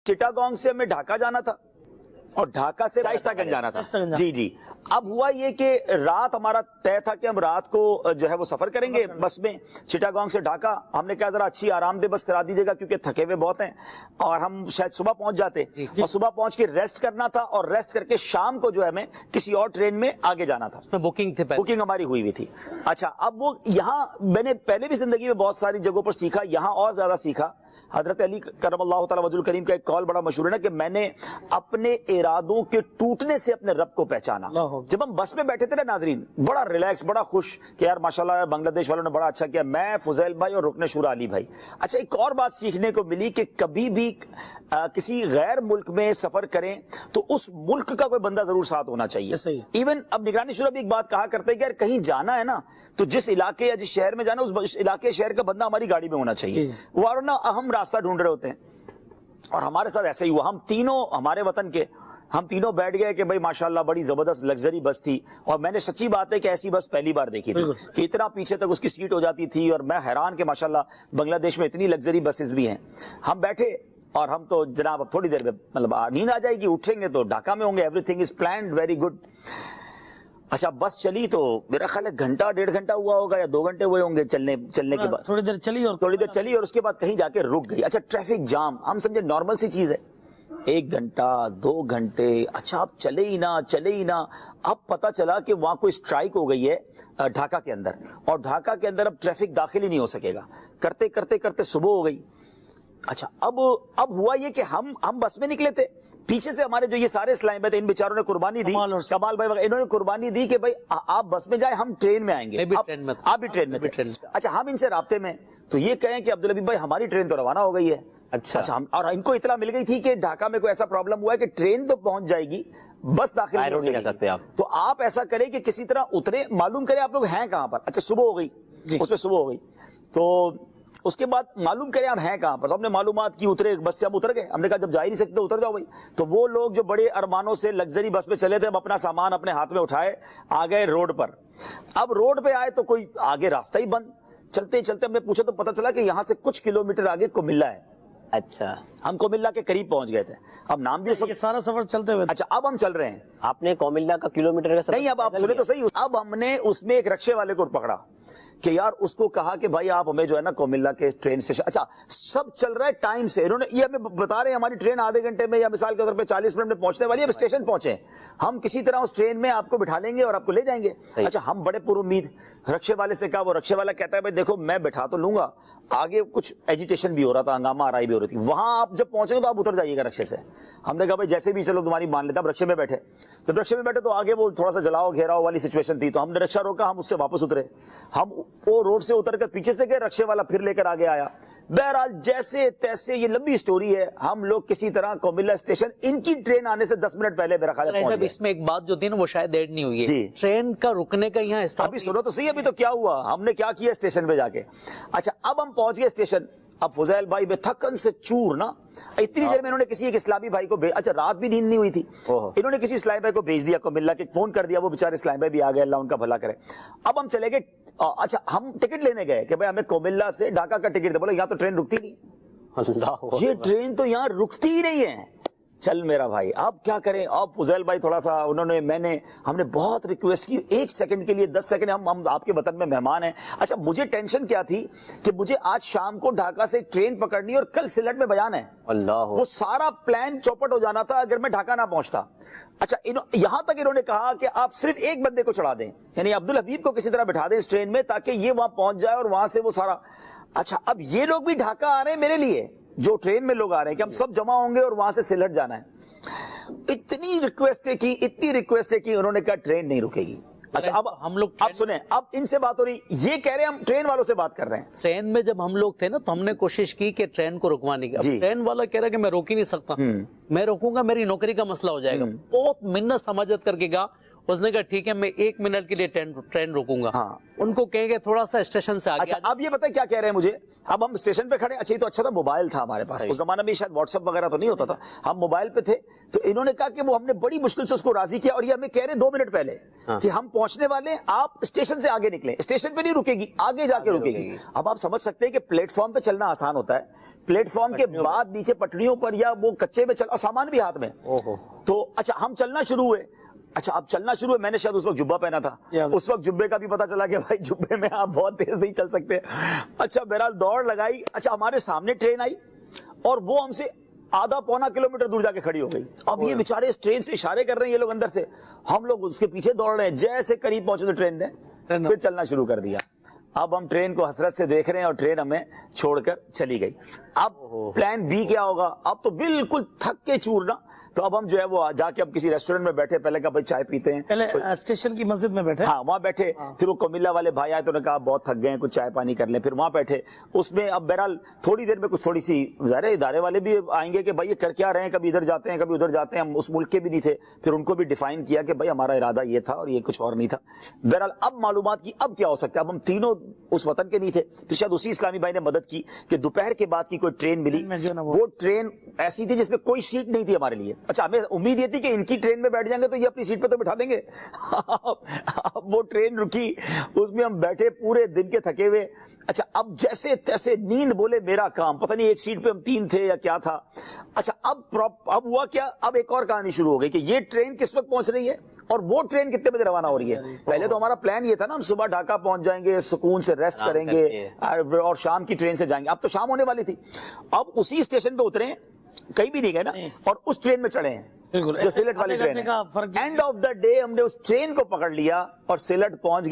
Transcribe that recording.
चिटागोंग से हमें ढाका जाना था और ढाका से शाइस्तागंज जाना था। जी जी। अब हुआ ये कि रात हमारा तय था कि हम रात को जो है वो सफर करेंगे बस में चिटागोंग से ढाका। हमने कहा जरा अच्छी आरामदेह बस करा दीजिएगा क्योंकि थके हुए बहुत हैं और हम शायद सुबह पहुंच जाते और सुबह पहुंच के रेस्ट करना था और रेस्ट करके शाम को जो है हमें किसी और ट्रेन में आगे जाना था। बुकिंग हमारी हुई हुई थी। अच्छा, अब वो यहाँ मैंने पहले भी जिंदगी में बहुत सारी जगहों पर सीखा, यहाँ और ज्यादा सीखा। हजरत अली करमल्लाहु तआला वजहुल करीम का एक कौल बड़ा मशहूर है ना कि मैंने अपने इरादों के टूटने से अपने रब को पहचाना। जब हम बस में बैठे थे ना नाजरीन, बड़ा रिलैक्स, बड़ा खुश कि यार माशाल्लाह बांग्लादेश वालों ने बड़ा अच्छा किया, मैं फुजैल भाई और रुकने शुरा अली भाई। अच्छा, एक और बात सीखने को मिली कि कभी भी किसी गैर मुल्क में सफर करें तो उस मुल्क का कोई बंदा जरूर साथ होना चाहिए। इवन अब निगरानी शुरा भी एक बात कहा करते हैं कि यार कहीं जाना है ना तो जिस इलाके या जिस शहर में जाना उस इलाके शहर का बंदा हमारी गाड़ी में होना चाहिए। वरना हम रास्ता ढूंढ रहे होते हैं। और हमारे साथ ऐसा ही हुआ, हम तीनों हमारे वतन के हम तीनों बैठ गए कि भाई माशाल्लाह बड़ी जबरदस्त लग्जरी बस थी और मैंने सच्ची बात है कि ऐसी बस पहली बार देखी थी कि इतना पीछे तक उसकी सीट हो जाती थी और मैं हैरान कि माशाल्लाह बांग्लादेश में इतनी लग्जरी बसेस भी हैं। हम बैठे और हम तो जनाब अब थोड़ी देर में मतलब नींद आ जाएगी, उठेंगे तो ढाका में होंगे, everything is planned very good. अच्छा, बस चली तो मेरा ख्याल है घंटा 1.5 घंटा हुआ होगा या 2 घंटे हुए होंगे चलने के बाद। थोड़ी देर चली और उसके बाद कहीं जाके रुक गई। अच्छा, ट्रैफिक जाम हम समझे नॉर्मल सी चीज है, 1 घंटा 2 घंटे। अच्छा, अब चले ही ना। अब पता चला कि वहां कोई स्ट्राइक हो गई है ढाका के अंदर और ढाका के अंदर अब ट्रैफिक दाखिल ही नहीं हो सकेगा। करते सुबह हो गई। अच्छा, अब हुआ ये कि हम बस में निकले थे, पीछे से हमारे जो ये सारे इस्लामी भाई थे इन बेचारों ने कुर्बानी दी, कमाल भाई वगैरह इन्होंने कुर्बानी दी कि भाई आप बस में जाए, हम ट्रेन में आएंगे। आप भी ट्रेन में थे। अच्छा, हम इनसे राब्ते में तो ये कहें कि अब्दुल हबीब भाई हमारी ट्रेन तो रवाना हो गई है। अच्छा, हम और इनको इतना मिल गई थी कि ढाका में कोई ऐसा प्रॉब्लम हुआ है कि ट्रेन तो पहुंच जाएगी, बस दाखिल नहीं कर सकते आप। तो आप ऐसा करें कि किसी तरह उतरे, मालूम करें आप लोग हैं कहां पर। अच्छा, सुबह हो गई, उसमें सुबह हो गई तो उसके बाद मालूम करें आप हैं कहां पर। तो हमने मालूमात की, उतरे बस से हम उतर गए। हमने कहा जब जा ही नहीं सकते उतर जाओ भाई। तो वो लोग जो बड़े अरमानों से लग्जरी बस में चले थे अब अपना सामान अपने हाथ में उठाए आ गए रोड पर। अब रोड पे आए तो कोई आगे रास्ता ही बंद। चलते हमने पूछा तो पता चला कि यहाँ से कुछ किलोमीटर आगे कुमिल्ला है। अच्छा, हम कोमिल्ला के करीब पहुंच गए थे। अब नाम भी सारा सफर चलते हुए। अच्छा, अब हम चल रहे हैं। आपने कोमिल्ला का किलोमीटर का नहीं, अब आप सुने तो सही। अब हमने उसमें एक रिक्शे वाले को पकड़ा कि यार उसको कहा कि भाई आप हमें जो है ना कोमिल्ला के ट्रेन स्टेशन। अच्छा, सब चल रहा है टाइम से, इन्होंने ये हमें बता रहे हैं हमारी ट्रेन आधे घंटे में या मिसाल के तौर पे 40 मिनट में पहुंचने वाली है, स्टेशन पहुंचे, हम किसी तरह उस ट्रेन में आपको बिठा लेंगे और आपको ले जाएंगे। अच्छा, हम बड़े पुरुम्मीद रिक्शे वाले से कहा, वो रिक्शे वाला कहता है भाई देखो मैं बिठा तो लूंगा, आगे कुछ एजिटेशन भी हो रहा था, हंगामा आराई भी हो रही थी, वहां आप जब पहुंचेंगे तो आप उतर जाइएगा रिक्शे से। हमने कहा भाई जैसे भी चलो तुम्हारी मान लेते। अब रिक्शे में बैठे, जब रिक्शे में बैठे तो आगे वो थोड़ा सा जलाओ घेराव वाली सिचुएशन थी, तो हमने रिक्शा रोका, हम उससे वापस उतरे। हम वो रोड से उतर कर पीछे से गए, रिक्शे वाला फिर लेकर आगे आया। बहरहाल जैसे तैसे, ये लंबी स्टोरी है, हम लोग किसी तरह कोमिल्ला स्टेशन इनकी ट्रेन आने से 10 मिनट पहले मेरा ख्याल है। इसमें एक बात जो थी ना वो शायद ऐड नहीं हुई है, ट्रेन का रुकने का यहाँ स्टॉप। अभी सुनो तो सही, अभी तो क्या हुआ, हमने क्या किया स्टेशन पे जाके। अच्छा, अब हम पहुंच गए स्टेशन। अब फुजैल भाई बेथकन से चूर ना, इतनी देर में इन्होंने किसी एक इस्लामी भाई को अच्छा रात भी नींद नहीं हुई थी, इन्होंने किसी इस्लामी भाई को भेज दिया कोमिल्ला के, फोन कर दिया, वो बेचारे इस्लामी भाई भी आ गए, अल्लाह उनका भला करे। अब हम चले गए। अच्छा, हम टिकट लेने गए कि भाई हमें कोमिल्ला से ढाका का टिकट दे। बोले यहाँ तो ट्रेन रुकती नहीं। अल्लाह, ये ट्रेन तो यहाँ रुकती ही नहीं है। चल मेरा भाई, अब क्या करें। अब फुजैल भाई थोड़ा सा हमने बहुत रिक्वेस्ट की, 1 सेकंड के लिए 10 सेकंड हम आपके वतन में मेहमान हैं। अच्छा, मुझे टेंशन क्या थी कि मुझे आज शाम को ढाका से ट्रेन पकड़नी और कल सिलट में बयान है। अल्लाह, वो सारा प्लान चौपट हो जाना था अगर मैं ढाका ना पहुंचता। अच्छा, यहां तक इन्होंने कहा कि आप सिर्फ एक बंदे को चढ़ा दें, यानी अब्दुल हबीब को किसी तरह बिठा दें इस ट्रेन में ताकि ये वहां पहुंच जाए और वहां से वो सारा। अच्छा, अब ये लोग भी ढाका आ रहे हैं मेरे लिए, जो ट्रेन में लोग आ रहे हैं कि हम सब जमा होंगे और वहां से सिलट जाना है। इतनी रिक्वेस्ट है कि उन्होंने कहा ट्रेन नहीं रुकेगी। अच्छा, अब हम लोग अब सुने, अब इनसे बात हो रही, ये कह रहे हैं हम ट्रेन वालों से बात कर रहे हैं। ट्रेन में जब हम लोग थे ना तो हमने कोशिश की कि ट्रेन को रुकवाने की। ट्रेन वाला कह रहा है कि मैं रोक ही नहीं सकता, मैं रोकूंगा मेरी नौकरी का मसला हो जाएगा। बहुत मिन्नत समाजत करके कहा اس نے کہا ٹھیک ہے میں 1 منٹ کے لیے ٹرین روکوں گا. ہاں. ان کو کہیں گے تھوڑا سا اسٹیشن سے آگے. اچھا اب یہ بتائیں کیا کہہ رہے ہیں مجھے, اب ہم اسٹیشن پہ کھڑے, اچھا یہ تو اچھا تھا موبائل تھا ہمارے پاس, اس زمانے میں شاید واٹس ایپ وغیرہ تو نہیں ہوتا تھا, ہم موبائل پہ تھے, تو انہوں نے کہا کہ وہ ہم نے بڑی مشکل سے اس کو راضی کیا, اور یہ ہمیں کہہ رہے 2 منٹ پہلے کہ ہم پہنچنے والے ہیں, آپ اسٹیشن سے آگے نکلیں, اسٹیشن پہ نہیں رکے گی, آگے جا کے رکے گی. اب آپ سمجھ سکتے ہیں کہ پلیٹ فارم پہ چلنا آسان ہوتا ہے, پلیٹ فارم کے بعد نیچے پٹریوں پر یا وہ کچے میں چل, اور سامان بھی ہاتھ میں, تو اچھا ہم چلنا شروع ہوئے. اچھا اب چلنا شروع ہے, میں نے شاید اس وقت جبہ پہنا تھا, اس وقت جبے کا بھی پتا چلا کہ بھائی جبے میں آپ بہت تیز نہیں چل سکتے. اچھا بہرحال دوڑ لگائی. اچھا ہمارے سامنے ٹرین آئی اور وہ ہم سے آدھا پونا کلومیٹر دور جا کے کھڑی ہو گئی. اب یہ بیچارے اس ٹرین سے اشارے کر رہے ہیں یہ لوگ اندر سے, ہم لوگ اس کے پیچھے دوڑ رہے ہیں. جیسے قریب پہنچے تو ٹرین نے پھر چلنا شروع کر دیا. اب ہم ٹرین کو حسرت سے دیکھ رہے ہیں اور ٹرین ہمیں چھوڑ کر چلی گئی. اب پلان بی کیا ہوگا, اب تو بالکل تھک کے چورنا. تو اب ہم جو ہے وہ جا کے اب کسی ریسٹورنٹ میں بیٹھے, پہلے کہا بھائی چائے پیتے ہیں, پہلے اسٹیشن کی مسجد میں بیٹھے, ہاں وہاں بیٹھے. پھر وہ کومیلا والے بھائی آئے تو انہوں نے کہا بہت تھک گئے ہیں, کچھ چائے پانی کر لیں. پھر وہاں بیٹھے, اس میں اب بہرحال تھوڑی دیر میں کچھ تھوڑی سی ظاہر ادارے والے بھی آئیں گے کہ بھائی یہ کر کیا رہے ہیں, کبھی ادھر جاتے ہیں کبھی ادھر جاتے ہیں, ہم اس ملک کے بھی نہیں تھے. پھر ان کو بھی ڈیفائن کیا کہ بھائی ہمارا ارادہ یہ تھا اور یہ کچھ اور نہیں تھا. بہرحال اب معلومات کی اب کیا ہو سکتا ہے, اب ہم تینوں اس وطن کے نہیں تھے, تو شاید اسی اسلامی بھائی نے مدد کی کہ دوپہر کے بعد کی کوئی ٹرین ملی. وہ ٹرین ایسی تھی جس میں کوئی سیٹ نہیں تھی ہمارے لیے. اچھا ہمیں امید یہ تھی کہ ان کی ٹرین میں بیٹھ جائیں گے تو یہ اپنی سیٹ پہ تو بٹھا دیں گے. اب وہ ٹرین رکی, اس میں ہم بیٹھے پورے دن کے تھکے ہوئے. اچھا اب جیسے تیسے نیند بولے میرا کام, پتہ نہیں ایک سیٹ پہ ہم 3 تھے یا کیا تھا. اچھا اب ہوا کیا, اب ایک اور کہانی شروع ہو گئی کہ یہ ٹرین کس وقت پہنچ رہی ہے اور وہ ٹرین کتنے بجے روانہ ہو رہی ہے. پہلے تو ہمارا پلان یہ تھا نا ہم صبح ڈھاکہ پہنچ جائیں گے, سکون سے ریسٹ کریں گے اور شام کی ٹرین سے جائیں گے. اب تو شام ہونے والی تھی. اب اسی اسٹیشن پہ اترے, کہیں بھی نہیں گئے نا, اور اس ٹرین میں چڑھے ہیں جو سیلٹ والی ٹرین ہے. اینڈ آف دا ڈے ہم نے اس ٹرین کو پکڑ لیا اور سیلٹ پہنچ